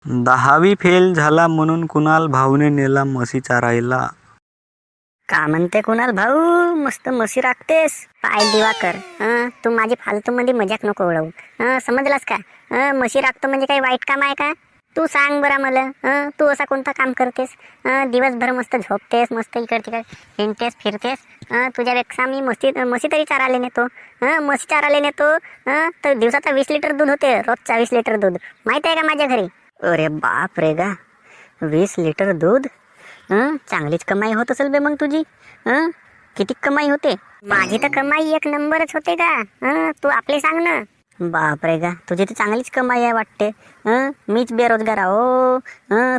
10वी फेल झाला म्हणून कुणाल भाऊने नेला म्हशी चारायला. का म्हणते कुणाल भाऊ, मस्त म्हशी राखतेस. पाय दिवाकर, तू माझी फालतू मध्ये मजाक नको उडवू. समजलास का? म्हशी राखतो म्हणजे काही वाईट काम आहे का? तू सांग बरं मला, तू असा कोणता काम करतेस? दिवसभर मस्त झोपतेस, मस्त इकडे तिकडे हिंडतेस फिरतेस. तुझ्यापेक्षा मी म्हशी तरी चारायला नेतो. म्हशी चारायला नेतो तर दिवसाचा 20 लिटर दूध होते, रोजचा 20 लिटर दूध. माहिती आहे का माझ्या घरी? अरे बाप रे गा, 20 लिटर दूध. चांगलीच कमाई होत असेल बे मग तुझी. किती कमाई होते? माझी तर कमाई एक नंबरच होते का. तू आपले सांग ना. बाप रे गा, तुझी तर चांगलीच कमाई आहे वाटते. मीच बेरोजगार आहो.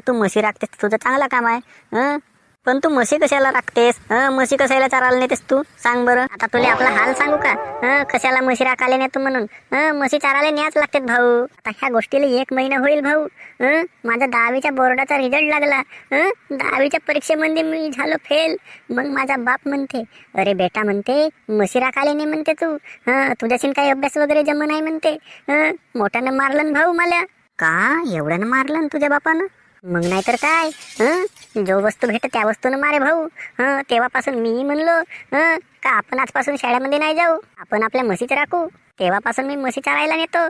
तू म्हशी राखतेस, तुझं चांगला काम आहे. पण तू म्हशी कशाला राखतेस? म्हशी कशाला चारायला नेतेस तू? सांग बरं. आता तुला आपला हाल सांगू का? कशाला म्हशी राखायला नेतो म्हणून? म्हशी चारायला न्याच लागतात भाऊ. आता ह्या गोष्टीला 1 महिना होईल भाऊ. माझा 10वीच्या बोर्डाचा रिझल्ट लागला. 10वीच्या परीक्षेमध्ये मी झालो फेल. मग माझा बाप म्हणते, अरे बेटा म्हणते, म्हशी राखायला नाही म्हणते तू. तुझ्याशी काही अभ्यास वगैरे जम नाही म्हणते. मोठ्यानं मारलं भाऊ मला. का एवढ्यानं मारलं तुझ्या बापानं? मग नाहीतर काय. जो वस्तू भेट त्या वस्तूनं मारे भाऊ. तेव्हापासून मी म्हणलो का आपण आजपासून शाळेमध्ये नाही जाऊ, आपण आपल्या म्हशीच राखू. तेव्हापासून मी म्हशी चारायला नेतो.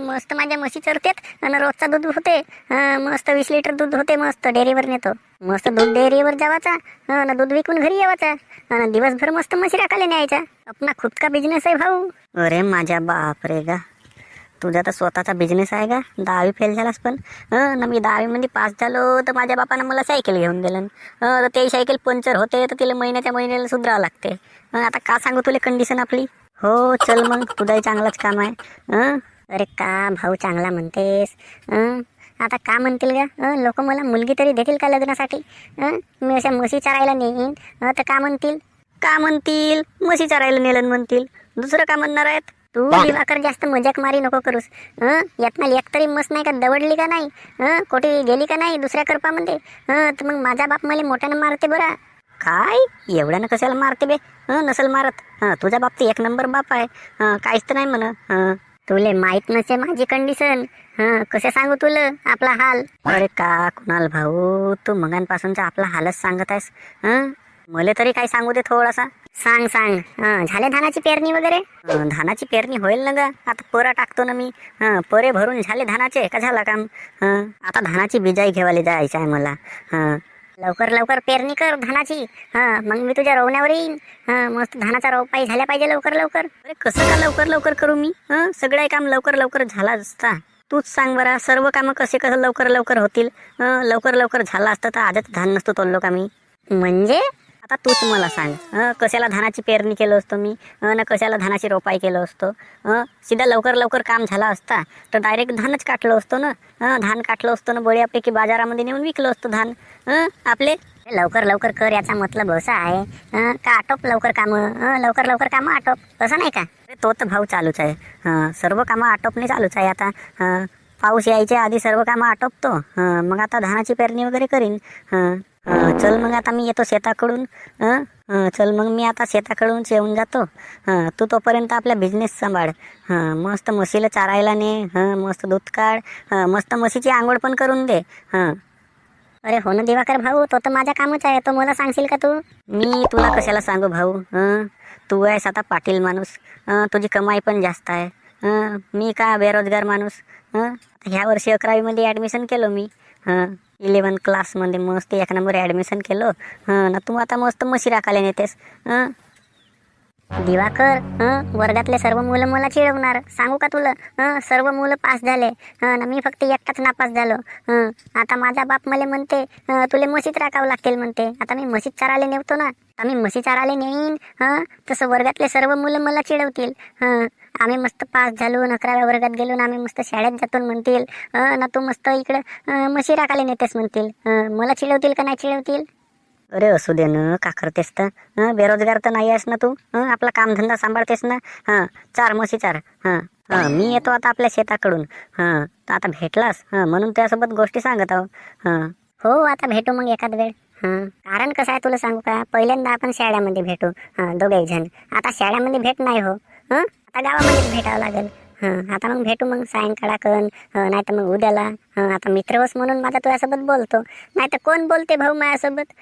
मस्त माझ्या म्हशी चरतेत आणि रोजचा दूध होते. मस्त 20 लिटर दूध होते. मस्त डेअरीवर नेतो. मस्त दूध डेअरीवर जावाचा आणि दूध विकून घरी यावाचा आणि दिवसभर मस्त म्हशी राखायला न्यायचा. आपला खुद का बिझनेस आहे भाऊ. अरे माझ्या बाप रे गा, तुझा तर स्वतःचा बिझनेस आहे का? 10वी फेल झालास पण ना. मी 10वी मध्ये पास झालो तर माझ्या बापानं मला सायकल घेऊन दिलं. तर ते सायकल पंक्चर होते तर तिला महिन्याच्या महिन्याला सुधारावं लागते. आता का सांगू तुला कंडिशन आपली. हो चल मग, तुझाही चांगलाच काम आहे. अरे का भाऊ चांगला म्हणतेस? आता का म्हणतील का लोक, मला मुलगी तरी देतील का लग्नासाठी? मी अशा म्हशी चारायला नेईन तर का म्हणतील? का म्हणतील? म्हशी चारायला नेलं म्हणतील, दुसरं का म्हणणार आहेत? तू दिवाकर जास्त मजाक मारी नको करूस. यातना एक तरी मस्त नाही का दवडली का नाही? कोठी गेली का नाही दुसऱ्या करपामध्ये? तर मग माझा बाप मला मोठ्यानं मारते बरं. काय एवढ्यानं कशाला मारते बे? नसल मारत. तुझा बाप तर 1 नंबर बाप आहे. काहीच तर नाही म्हण. तुले माहित नसे माझी कंडिशन. कसे सांगू तुला आपला हाल? अरे का कुणाल भाऊ, तू मगांपासूनचा आपला हालच सांगत आहेस. मला तरी काय सांगू दे थोडासा. सांग सांग. झाले धानाची पेरणी वगैरे? धानाची पेरणी होईल ना ग. आता परा टाकतो ना मी. परे भरून झाले धानाचे का झाला काम? आता धानाची बिजाई घेवायला जायचं आहे मला. लवकर लवकर पेरणी कर धानाची. मग मी तुझ्या रोवण्यावर येईन. मस्त धानाचा रोपाई झाल्या पाहिजे लवकर लवकर. अरे कसं का लवकर लवकर करू मी? सगळे काम लवकर लवकर झाला असता. तूच सांग बरं, सर्व कामं कसं लवकर लवकर होतील? लवकर लवकर झाला असतं तर आजच धान नसतो तोडलो का मी? म्हणजे आता तूच मला सांग, कशाला धानाची पेरणी केलं असतो मी, ना कशाला धानाची रोपाई केलं असतो? सीधा लवकर लवकर काम झाला असता तर डायरेक्ट धानच काटलं असतो ना. धान काटलं असतं ना बळ्यापैकी बाजारामध्ये नेऊन विकलं असतं धान. आपले लवकर लवकर कर याचा मतलब असा आहे का आटोप लवकर कामं, लवकर लवकर कामं आटोप, असं नाही का? तो तर भाऊ चालूच आहे. सर्व कामं आटोपणे चालूच आहे आता. पाऊस यायच्या आधी सर्व कामं आटोपतो. मग आता धानाची पेरणी वगैरे करीन. चल मग आता मी येतो शेताकडून. चल मग मी आता शेताकडून येऊन जातो. तू तोपर्यंत आपला बिझनेस सांभाळ. मस्त म्हशीला चारायला ने. मस्त दूध काढ. मस्त म्हशीची आंघोळ पण करून दे. अरे हो ना दिवाकर भाऊ, तो तर माझा कामच आहे. तो मला सांगशील का तू? मी तुला कशाला सांगू भाऊ. तू आहेस आता पाटील माणूस. तुझी कमाई पण जास्त आहे. मी का बेरोजगार माणूस. ह्या वर्षी 11वी मध्ये ॲडमिशन केलं मी. 11 क्लासमध्ये मस्त 1 नंबर ॲडमिशन केलं. ना तू आता मस्त म्हशी राखायला नेतेस. दिवाकर, वर्गातले सर्व मुलं मला चिडवणार, सांगू का तुला? सर्व मुलं पास झाले ना, मी फक्त एकटाच नापास झालो. आता माझा बाप मला म्हणते तुले म्हशीच राखावं लागतील म्हणते. आता मी म्हशीच चारायला नेवतो ना. आम्ही म्हशी चारायला नेईन तसं वर्गातले सर्व मुलं मला चिडवतील. आम्ही मस्त पास झालो, 11व्या वर्गात गेलो ना, आम्ही मस्त शाळेत जातो म्हणतील. ना तू मस्त इकडं म्हशी राखायला नेतेस म्हणतील. मला चिडवतील का नाही चिडवतील? अरे असू दे ना, का करतेस तर? बेरोजगार तर नाही आहेस ना तू. आपला कामधंदा सांभाळतेस ना. चार म्हशी चार. मी येतो आता आपल्या शेताकडून. तर आता भेटलास म्हणून त्यासोबत गोष्टी सांगत आहो. हो आता भेटू मग एखाद वेळ. कारण कसं आहे तुला सांगू का, पहिल्यांदा आपण शाळेमध्ये भेटू दोघे जण. आता शाळेमध्ये भेट नाही हो. आता गावामध्येच भेटावं लागेल. आता मग भेटू मग सायंकाळाकन नाही तर मग उद्याला. आता मित्रवस म्हणून माझा तुझ्यासोबत बोलतो, नाही तर कोण बोलते भाऊ माझ्यासोबत.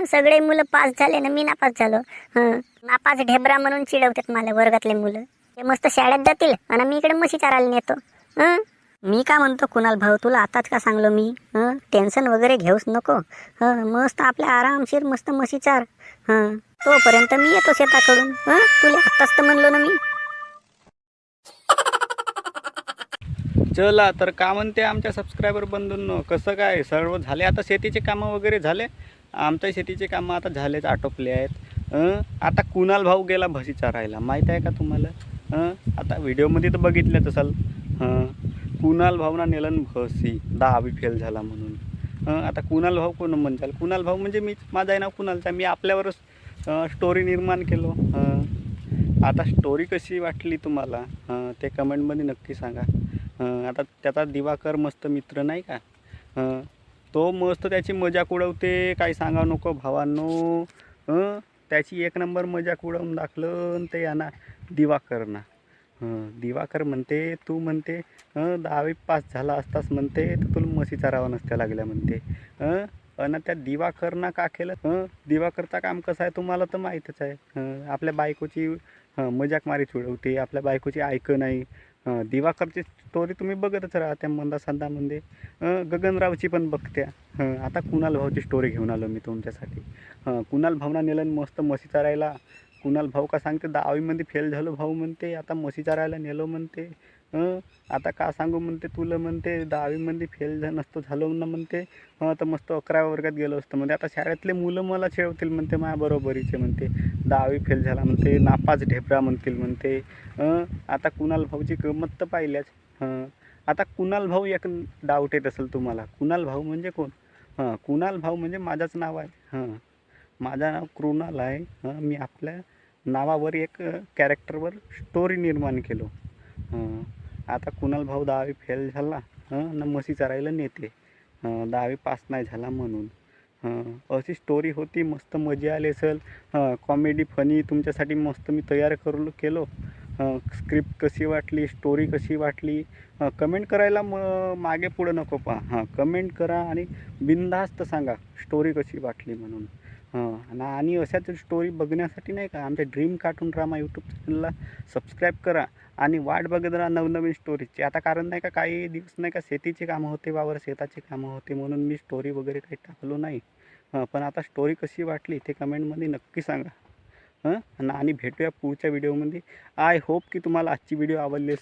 सगळे मुलं पास झाले ना मी नापास झालो. नापास ढेबरा म्हणून चिडवतात मला वर्गातले मुलं. ते मस्त शाळेत जातील आणि मी इकडे म्हशी चारायला नेतो. मी का म्हणतो कुणाल भाऊ, तुला आताच का सांगलो मी, टेन्शन वगैरे घेऊच नको. मस्त आपल्या आरामशीर मस्त म्हशी चार. तोपर्यंत मी येतो शेताकडून. तुला आत्ताच तर म्हणलो ना मी. चला तर का म्हणते आमच्या सबस्क्रायबर बंधूंनो, कसं काय सर्व झाले आता शेतीचे कामं वगैरे झाले. आमच्या शेतीचे कामं आता झालेच, आटोपले आहेत. आता कुणाल भाऊ गेला म्हशी चारायला, माहीत आहे का तुम्हाला. आता व्हिडिओमध्ये तर बघितलंच असाल. कुणाल भाऊना नेलन म्हशी, 10वी फेल झाला म्हणून. आता कुणाल भाऊ कोण म्हणताल, कुणाल भाऊ म्हणजे मीच, माझं आहे नाव कुणालचा. मी आपल्यावरच स्टोरी निर्माण केलो. आता स्टोरी कशी वाटली तुम्हाला ते कमेंटमध्ये नक्की सांगा. आता त्याचा दिवाकर मस्त मित्र नाही का, तो मस्त त्याची मजाक उडवते, काही सांगा नको भावांनो. त्याची एक नंबर मजाक उडवून दाखलं ते याना दिवाकरना. दिवाकर म्हणते, तू म्हणते 10वी पास झाला असतास म्हणते तर तुला म्हशी चारावा नसत्या लागल्या म्हणते. आणि त्या दिवाकरना का केलं. दिवाकरचा काम कसं आहे तुम्हाला तर माहीतच आहे. आपल्या बायकोची मजाक उडवते, आपल्या बायकोची ऐक नाही. दिवाकरची स्टोरी तुम्ही बघतच राहा त्या मंदा संदामध्ये. गगनरावची पण बघत्या. आता कुणाल भाऊची स्टोरी घेऊन आलो मी तुमच्यासाठी. कुणाल भाऊना नेलं मस्त म्हशी चारायला. कुणाल भाऊ का सांगते 10वीमध्ये फेल झालो भाऊ म्हणते, आता म्हशी चारायला नेलो म्हणते. आता का सांगू म्हणते तुला म्हणते, 10वीमध्ये फेल नसतो झालो ना म्हणते, तर मस्त 11व्या वर्गात गेलो असतं म्हणते. आता शाळेतले मुलं मला खेळवतील म्हणते, माझ्या बरोबरीचे म्हणते. 10वी फेल झाला म्हणते, नापास ढेबरा म्हणतील म्हणते. आता कुणाल भाऊची गंमत तर पाहिल्याच. आता कुणाल भाऊ एक डाऊट येत असेल तुम्हाला, कुणाल भाऊ म्हणजे कोण. कुणाल भाऊ म्हणजे माझंच नाव आहे. माझं नाव कृणाल आहे. मी आपल्या नावावर एक कॅरेक्टरवर स्टोरी निर्माण केलो. आता कुणाल भाऊ 10वी फेल झाला ना म्हशी चरायला नेते, 10वी पास नाही झाला म्हणून. अशी स्टोरी होती, मस्त मजा आली असेल. कॉमेडी फनी तुमच्यासाठी मस्त मी तयार केलो. स्क्रिप्ट कशी वाटली, स्टोरी कशी वाटली, कमेंट करायला मागे पुढं नको पहा. कमेंट करा आणि बिनधास्त सांगा स्टोरी कशी वाटली म्हणून. आणि अशाच स्टोरी बघण्यासाठी नाही का आमच्या ड्रीम कार्टून ड्रामा यूट्यूब चॅनलला सबस्क्राईब करा आणि वाट बघत राहा नवनवीन स्टोरीची. आता कारण नाही का काही दिवस नाही का शेतीचे कामं होते, वावर शेताचे कामं होते, म्हणून मी स्टोरी वगैरे काही टाकलो नाही. पण आता स्टोरी कशी वाटली ते कमेंटमध्ये नक्की सांगा. आणि भेटूया पुढच्या व्हिडिओमध्ये. आय होप की तुम्हाला आजची व्हिडिओ आवडली असेल.